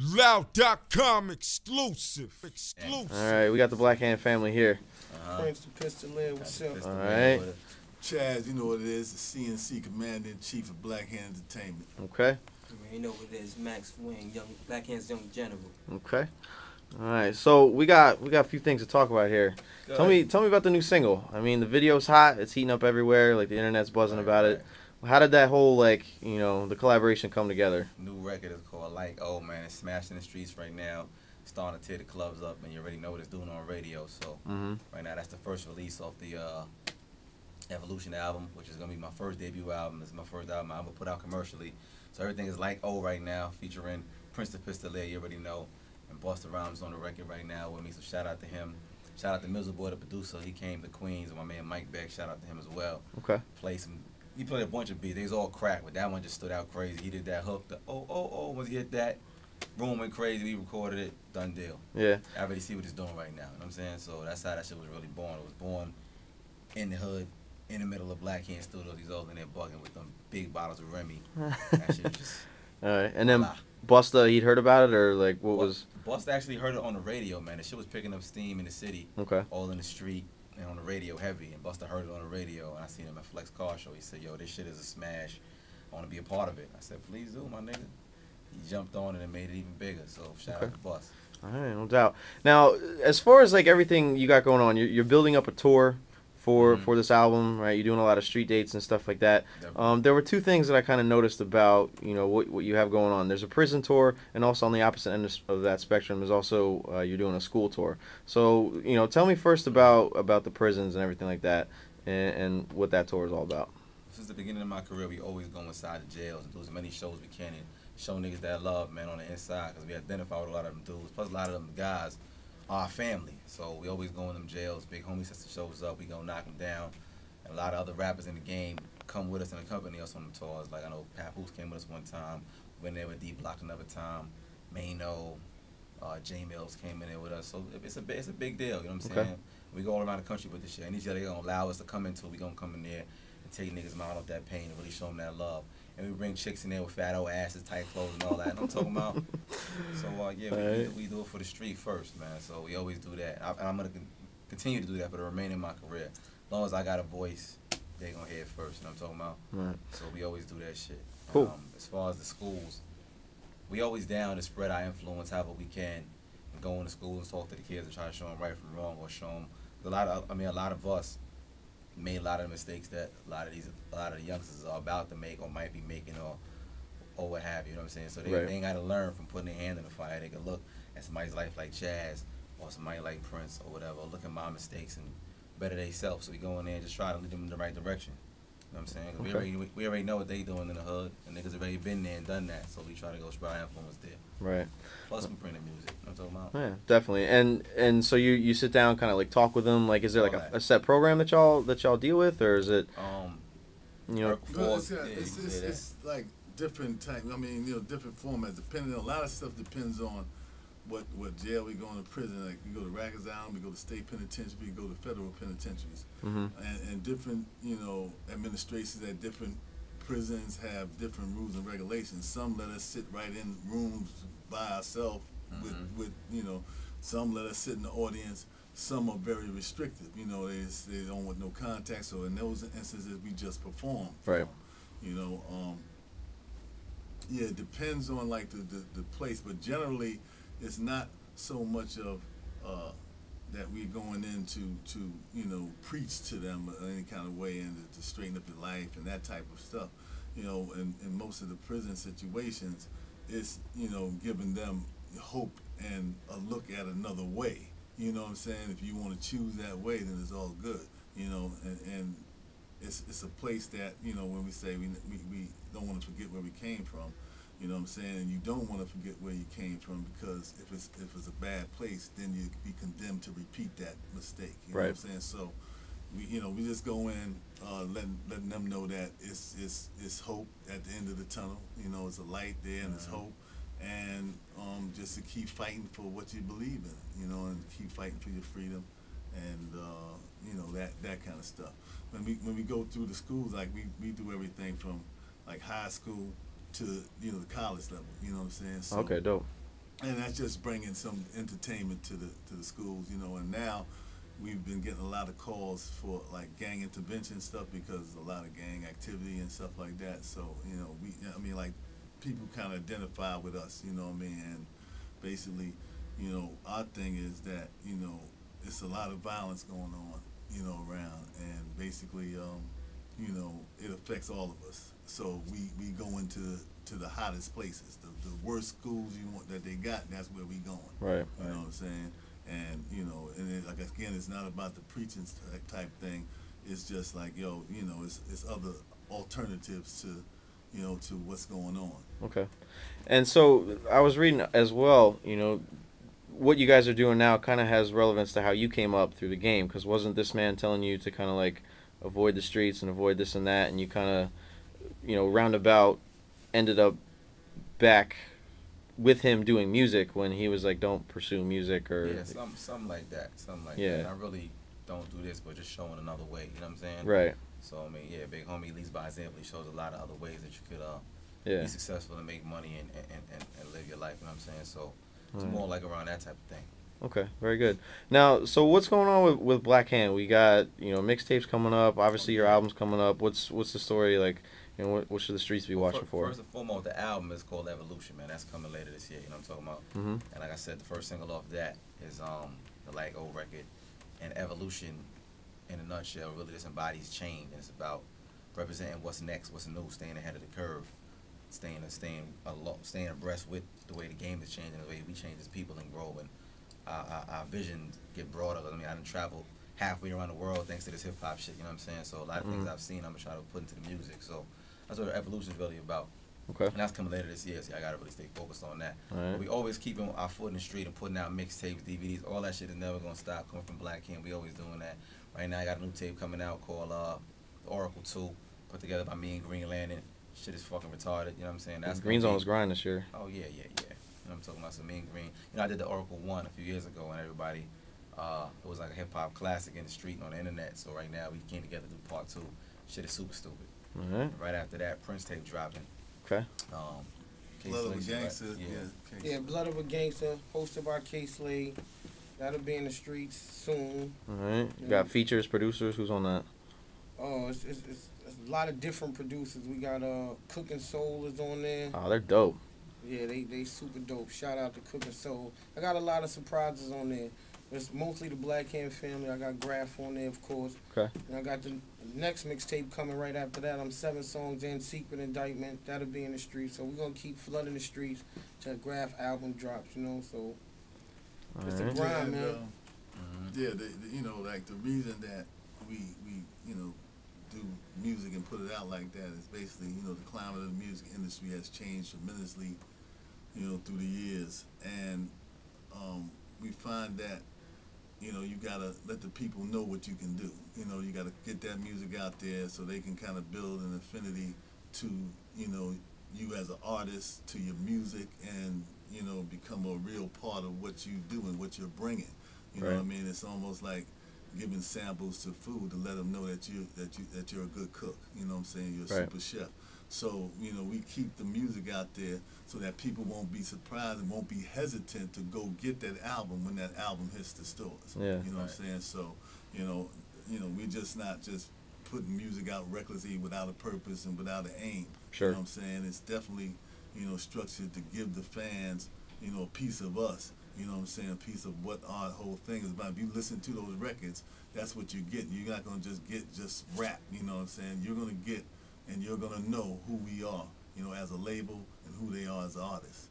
Loud.com exclusive. All right, we got the Black Hand family here. Prince the Pistol Lid, what's up? All right. Chaz, you know what it is, the CNC Commander-in-Chief of Black Hand Entertainment. Okay. You know what it is, Max Wing, Black Hand's young general. Okay. All right. So we got a few things to talk about here. Tell me about the new single. I mean, the video's hot. It's heating up everywhere. Like the internet's buzzing about it. How did that whole the collaboration come together? New record is called Like Ohh, man. It's smashing the streets right now. Starting to tear the clubs up, and you already know what it's doing on radio. So right now, that's the first release off the Evolution album, which is gonna be my first debut album. It's my first album I'm gonna put out commercially. So everything is Like Ohh right now, featuring Prince the Pistol Lid, you already know, and Busta Rhymes on the record right now with me. So shout out to him. Shout out to Mizzle Boy, the producer. He came to Queens, and my man Mike Beck. Shout out to him as well. Okay. He played a bunch of beats. They was all crack, but that one just stood out crazy. He did that hook, the oh oh oh. Once he hit that, room went crazy. We recorded it, done deal. Yeah. I already see what he's doing right now. You know what I'm saying? So that's how that shit was really born. It was born in the hood, in the middle of Black Hand Studios. He's over in there bugging with them big bottles of Remy. That shit was just. All right, and then Busta, he'd heard about it, or like what was? Busta actually heard it on the radio, man. The shit was picking up steam in the city. Okay. All in the street and on the radio heavy. And Busta heard it on the radio, and I seen him at Flex Car Show. He said, "Yo, this shit is a smash. I want to be a part of it." I said, "Please do, my nigga." He jumped on it and made it even bigger. So shout out to Busta. All right, no doubt. Now, as far as like everything you got going on, you're building up a tour for this album, right? You're doing a lot of street dates and stuff like that. There were two things that I kind of noticed about what you have going on. There's a prison tour, and also on the opposite end of that spectrum is also you're doing a school tour. So tell me first about the prisons and everything like that, and what that tour is all about. Since the beginning of my career, we always go inside the jails and do as many shows we can and show niggas that love, man, on the inside, because we identify with a lot of them dudes. Plus, a lot of them guys are our family. So we always go in them jails. Big homie sister shows up, we gonna knock them down. And a lot of other rappers in the game come with us and accompany us on the tours. Like I know Papoose came with us one time. Went there with D Block another time. Mano, J Mills came in there with us. So it's a big deal. You know what I'm saying? We go all around the country with this shit. And these they gonna allow us to come into. We gonna come in there and take niggas' mind off that pain and really show them that love. And we bring chicks in there with fat old asses, tight clothes, and all that. And I'm talking about. So yeah, we do it for the street first, man. So we always do that. And I'm gonna continue to do that for the remainder of my career. As long as I got a voice, they gonna hear it first. You know what I'm talking about? Right. So we always do that shit. Cool. As far as the schools, we always down to spread our influence however we can, and go into schools and talk to the kids and try to show them right from wrong, or show them a lot of us made a lot of mistakes that a lot of the youngsters are about to make or might be making or what have you. You know what I'm saying? So they ain't got to learn from putting their hand in the fire. They can look at somebody's life like Jazz or somebody like Prince or whatever. Look at my mistakes and better themselves. So we go in there and just try to lead them in the right direction. You know what I'm saying? 'Cause we already know what they doing in the hood, and niggas already been there and done that. So we try to go spread our influence there. Right. Plus we printed music. You know what I'm talking about? Yeah, definitely. And so you sit down, kind of like talk with them. Like, is there like a set program that y'all deal with, or is it? It's like different type. I mean, different formats. Depending on a lot of stuff depends on what jail we go to prison. Like we go to Rikers Island, we go to state penitentiary, we go to federal penitentiaries, and different administrations at different prisons have different rules and regulations. Some let us sit right in rooms by ourselves with some let us sit in the audience. Some are very restrictive. They don't want no contact. So in those instances, we just perform. Right. Yeah, it depends on like the place, but generally, it's not so much of that we're going in to preach to them in any kind of way and to straighten up their life and that type of stuff. In most of the prison situations, it's giving them hope and a look at another way. You know what I'm saying? If you want to choose that way, then it's all good. And it's a place that when we say we don't want to forget where we came from. You know what I'm saying? And you don't want to forget where you came from, because if it's a bad place, then you'd be condemned to repeat that mistake. You know what I'm saying? So we just go in, letting them know that it's hope at the end of the tunnel. It's a light there and it's hope, and just to keep fighting for what you believe in. And keep fighting for your freedom, and that kind of stuff. When we go through the schools, like we do everything from like high school to the college level. You know what I'm saying? So, okay, dope. and that's just bringing some entertainment to the schools, you know. And now we've been getting a lot of calls for like gang intervention stuff because a lot of gang activity and stuff like that. So you know, I mean, like people kind of identify with us, you know what I mean? And basically, you know, our thing is that you know it's a lot of violence going on, you know, around, and basically, you know, it affects all of us. So we go into the hottest places, the worst schools you want that they got. That's where we going. Right. You know what I'm saying? And you know, and it, like again, it's not about the preaching type thing. It's just like yo, you know, it's other alternatives to, you know, to what's going on. Okay. And so I was reading as well, you know, what you guys are doing now kind of has relevance to how you came up through the game, because wasn't this man telling you to kind of like avoid the streets and avoid this and that, and you kind of, you know, roundabout ended up back with him doing music when he was like, don't pursue music or... Yeah, something like that. Something like Yeah. that. And I really don't do this, but just showing another way, you know what I'm saying? Right. So, I mean, yeah, Big Homie leads by example. He shows a lot of other ways that you could Yeah. be successful and make money and live your life, you know what I'm saying? So, it's Right. more like around that type of thing. Okay, very good. Now, so what's going on with Black Hand? We got, you know, mixtapes coming up. Obviously, your album's coming up. What's the story like? You know, what should the streets be watching for? First and foremost, the album is called Evolution, man. That's coming later this year. You know what I'm talking about? Mm-hmm. And like I said, the first single off that is the Like Ohh record, and Evolution, in a nutshell, really just embodies change, and it's about representing what's next, what's new, staying ahead of the curve, staying abreast with the way the game is changing, the way we change as people and grow, and our vision get broader. I mean, I done traveled halfway around the world thanks to this hip hop shit. You know what I'm saying? So a lot of things I've seen, I'm gonna try to put into the music. So that's what Evolution is really about. Okay. And that's coming later this year, so I gotta really stay focused on that. All right. But we always keeping our foot in the street and putting out mixtapes, DVDs, all that shit is never gonna stop coming from Black Hand. We always doing that. Right now I got a new tape coming out called The Oracle 2, put together by me and Green Lantern. Shit is fucking retarded, you know what I'm saying? That's Green's on his grind this year. Oh yeah. You know what I'm talking about? So me and Green, you know, I did the Oracle 1 a few years ago, and everybody, it was like a hip hop classic in the street and on the internet. So right now we came together to do part 2. Shit is super stupid. All right. Right after that, Prinzs tape dropping. Okay. Blood of a Gangster. Yeah, Blood of a Gangster, hosted by K Slade. That'll be in the streets soon. All right. You got features, producers. Who's on that? Oh, it's a lot of different producers. We got Cook and Soul is on there. Oh, they're dope. Yeah, they super dope. Shout out to Cook and Soul. I got a lot of surprises on there. It's mostly the Black Hand family. I got Grafh on there, of course. Okay. And I got the next mixtape coming right after that. I'm 7 songs in, Secret Indictment. That'll be in the streets. So we're going to keep flooding the streets till Grafh album drops, you know. So it's a grind, man. Yeah, you know, like the reason that we you know, do music and put it out like that is basically, you know, the climate of the music industry has changed tremendously, you know, through the years. And we find that, you know, you gotta let the people know what you can do. You know, you gotta get that music out there so they can kind of build an affinity to, you know, you as an artist, to your music, and, you know, become a real part of what you do and what you're bringing. You know what I mean? It's almost like giving samples to food to let them know that you're a good cook. You know what I'm saying? You're a super chef. So, you know, we keep the music out there so that people won't be surprised and won't be hesitant to go get that album when that album hits the stores. Yeah. You know what I'm saying? So, you know, we're just not just putting music out recklessly without a purpose and without an aim. Sure. You know what I'm saying? It's definitely, you know, structured to give the fans, you know, a piece of us. You know what I'm saying? A piece of what our whole thing is about. If you listen to those records, that's what you're getting. You're not going to just get just rap. You know what I'm saying? You're going to get and you're going to know who we are, you know, as a label and who they are as artists.